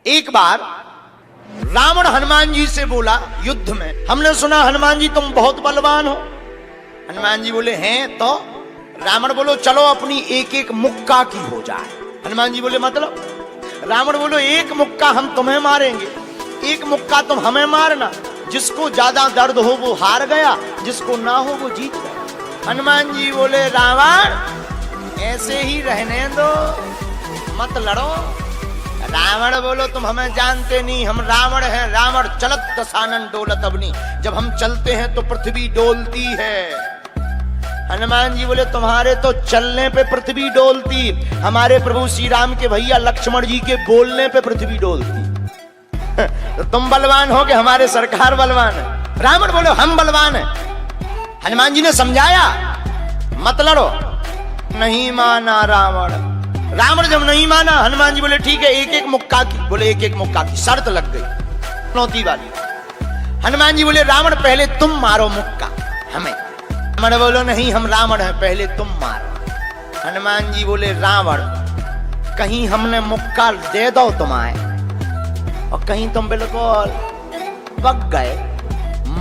एक बार रावण हनुमान जी से बोला युद्ध में, हमने सुना हनुमान जी तुम बहुत बलवान हो। हनुमान जी बोले हैं तो? रावण बोलो चलो अपनी एक एक मुक्का की हो जाए। हनुमान जी बोले मतलब? रावण बोलो एक मुक्का हम तुम्हें मारेंगे, एक मुक्का तुम हमें मारना, जिसको ज्यादा दर्द हो वो हार गया, जिसको ना हो वो जीत गया। हनुमान जी बोले रावण ऐसे ही रहने दो, मत लड़ो। रावण बोलो तुम हमें जानते नहीं, हम रावण हैं, रावण चलत दशानन डोलत अवनी, जब हम चलते हैं तो पृथ्वी डोलती है। हनुमान जी बोले तुम्हारे तो चलने पे पृथ्वी डोलती, हमारे प्रभु श्री राम के भैया लक्ष्मण जी के बोलने पे पृथ्वी डोलती। तो तुम बलवान हो कि हमारे सरकार बलवान है? रावण बोले हम बलवान हैं। हनुमान जी ने समझाया मत लड़ो, नहीं माना रावण। रावण जब नहीं माना, हनुमान जी बोले ठीक है एक एक मुक्का की, बोले एक एक मुक्का की शर्त लग गई चुनौती वाली। हनुमान जी बोले रावण पहले तुम मारो मुक्का हमें। रावण बोलो नहीं हम रावण हैं, पहले तुम मारो। हनुमान जी बोले रावण कहीं हमने मुक्का दे दो तुम्हें और कहीं तुम बिल्कुल पक गए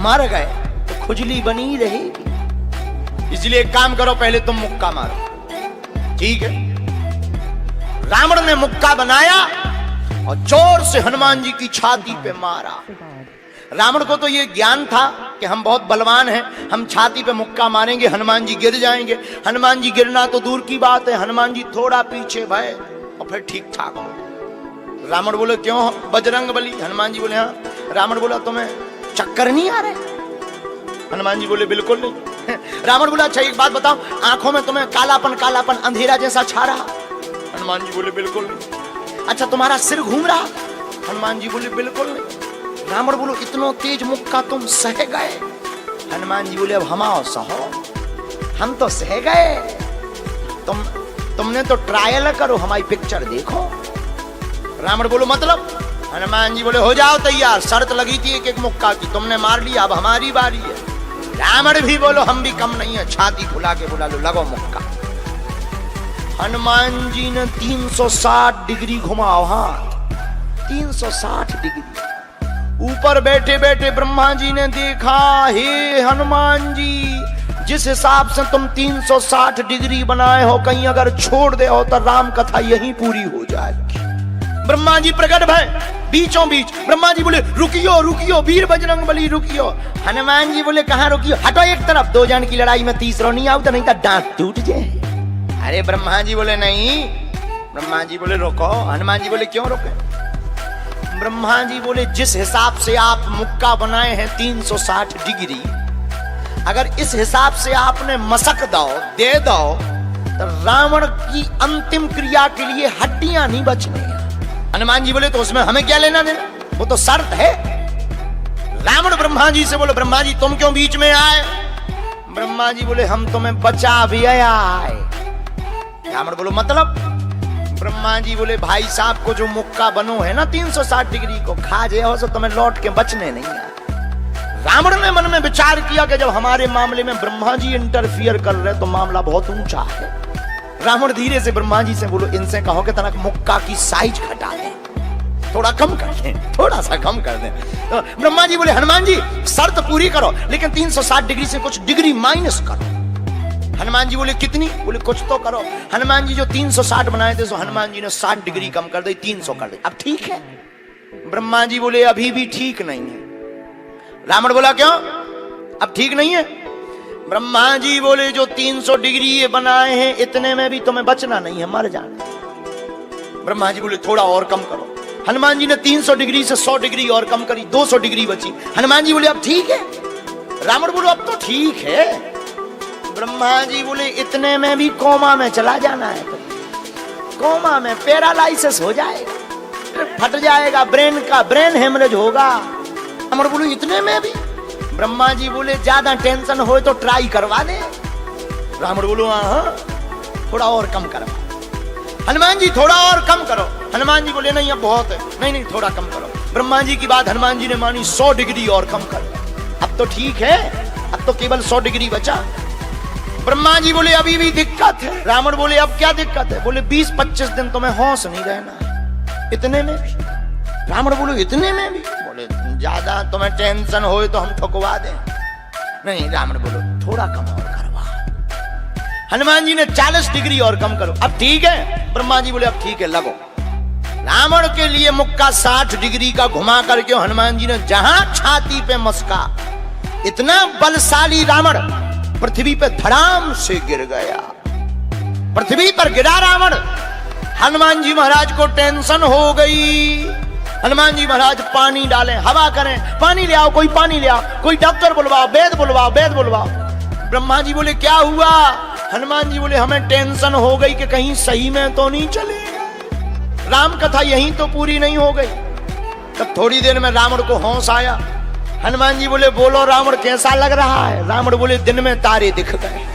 मर गए तो खुजली बनी रहेगी, इसलिए एक काम करो पहले तुम मुक्का मारो। ठीक है, रावण ने मुक्का बनाया और जोर से हनुमान जी की छाती पे मारा। रावण को तो ये ज्ञान था कि हम बहुत बलवान हैं, हम छाती पे मुक्का मारेंगे हनुमान जी गिर जाएंगे। हनुमान जी गिरना तो दूर की बात है, हनुमान जी थोड़ा पीछे भय और फिर ठीक ठाक हो। रावण बोले क्यों बजरंग बली? हनुमान जी बोले हाँ। रावण बोला तुम्हें चक्कर नहीं आ रहे? हनुमान जी बोले बिल्कुल नहीं। रावण बोला अच्छा एक बात बताओ, आंखों में तुम्हें कालापन कालापन अंधेरा जैसा छा रहा? हनुमान जी बोले बिल्कुल नहीं। अच्छा तुम्हारा सिर घूम रहा? हनुमान जी बोले बिल्कुल नहीं। रावण बोलो इतना तेज मुक्का तुम सह गए? हनुमान जी बोले अब हम आओ सहो, हम तो सह गए, तुमने तो ट्रायल करो, हमारी पिक्चर देखो। रावण बोलो मतलब? हनुमान जी बोले हो जाओ तैयार, शर्त लगी थी एक एक मुक्का की, तुमने मार लिया, अब हमारी बारी है। रावण भी बोलो हम भी कम नहीं है, छाती फुला के बोला लो लगो मुक्का। हनुमान जी ने 360 डिग्री घुमाओ हाथ, 360 डिग्री। ऊपर बैठे बैठे ब्रह्मा जी ने देखा, हे हनुमान जी जिस हिसाब से तुम 360 डिग्री बनाए हो, कहीं अगर छोड़ दे हो तो राम कथा यहीं पूरी हो जाएगी। ब्रह्मा जी प्रकट भय बीचों बीच। ब्रह्मा जी बोले रुकियो रुकियो वीर बजरंग बली रुकियो। हनुमान जी बोले कहां रुकियो, हटो एक तरफ, दो जन की लड़ाई में तीसरा नहीं आओ तो नहीं तो डांट टूट जाए। अरे ब्रह्मा जी बोले नहीं। ब्रह्मा जी बोले रोको। हनुमान जी बोले क्यों रोके? ब्रह्मा जी बोले जिस हिसाब से आप मुक्का बनाए हैं 360 डिग्री, अगर इस हिसाब से आपने मसक दो दे दो तो रावण की अंतिम क्रिया के लिए हड्डियां नहीं बचने। हनुमान जी बोले तो उसमें हमें क्या लेना देना, वो तो शर्त है। रावण ब्रह्मा जी से बोले ब्रह्मा जी तुम क्यों बीच में आए? ब्रह्मा जी बोले हम तुम्हें बचा भी आए। रावण बोलो मतलब? ब्रह्मा जी बोले भाई साहब को जो मुक्का बनो है ना 360 डिग्री को, खा जाओ तो तुम्हें लौट के बचने नहीं है। रावण ने मन में विचार किया कि जब हमारे मामले में ब्रह्मा जी इंटरफियर कर रहे तो मामला बहुत ऊंचा है। रावण धीरे से ब्रह्मा जी से बोलो इनसे कहो कि तनक मुक्का की साइज घटा दें, थोड़ा कम कर दें, थोड़ा सा कम कर दें। तो ब्रह्मा जी बोले हनुमान जी शर्त पूरी करो लेकिन 360 डिग्री से कुछ डिग्री माइनस करो। हनुमान जी बोले कितनी? बोले कुछ तो करो। हनुमान जी जो 360 बनाए थे सो हनुमान जी ने 60 डिग्री कम कर दी, 300 कर दी। अब ठीक है? ब्रह्मा जी बोले अभी भी ठीक नहीं है। रावण बोला क्यों अब ठीक नहीं है? ब्रह्मा जी बोले जो 300 डिग्री ये बनाए हैं इतने में भी तुम्हें बचना नहीं है, मर जाना। ब्रह्मा जी बोले थोड़ा और कम करो। हनुमान जी ने 300 डिग्री से 100 डिग्री और कम करी, 200 डिग्री बची। हनुमान जी बोले अब ठीक है? रावण बोलो अब तो ठीक है। ब्रह्मा जी बोले इतने में भी कोमा में चला जाना है, तो कोमा में पैरालाइसिस हो जाएगा, फट जाएगा ब्रेन का, ब्रेन हेमरेज होगा। रावण बोले इतने में भी? ब्रह्मा जी बोले ज्यादा टेंशन हो तो ट्राई करवा दे। रावण बोलो हाँ थोड़ा और कम करो। हनुमान जी थोड़ा और कम करो। हनुमान जी बोले नहीं अब बहुत है, नहीं नहीं थोड़ा कम करो। ब्रह्मा जी की बात हनुमान जी ने मानी, 100 डिग्री और कम करो। अब तो ठीक है, अब तो केवल 100 डिग्री बचा। ब्रह्मा जी बोले अभी भी दिक्कत है। रावण बोले अब क्या दिक्कत है? बोले 20-25 दिन तुम्हें होश नहीं रहना है, इतने में भी। रावण बोले इतने में भी? बोले ज्यादा तुम्हें टेंशन हो तो हम ठुकवा दें। नहीं, रावण बोलो थोड़ा कम और करवा। हनुमान जी ने 40 डिग्री और कम करो। अब ठीक है? ब्रह्मा जी बोले अब ठीक है, लगो। रावण के लिए मुक्का 60 डिग्री का घुमा करके हनुमान जी ने जहां छाती पे मस्का, इतना बलशाली रावण पृथ्वी पे धड़ाम से गिर गया। पृथ्वी पर गिरा रावण। हनुमान जी महाराज को टेंशन हो गई। हनुमान जी महाराज पानी डालें, हवा करें, पानी ले आओ, कोई पानी ले आओ, कोई डॉक्टर बुलवाओ, वैद बुलवाओ, वैद बुलवाओ। ब्रह्मा जी बोले क्या हुआ? हनुमान जी बोले हमें टेंशन हो गई कि कहीं सही में तो नहीं चले। राम कथा यहीं तो पूरी नहीं हो गई। तब थोड़ी देर में रावण को होश आया। हनुमान जी बोले बोलो रावण कैसा लग रहा है? रावण बोले दिन में तारे दिख गए।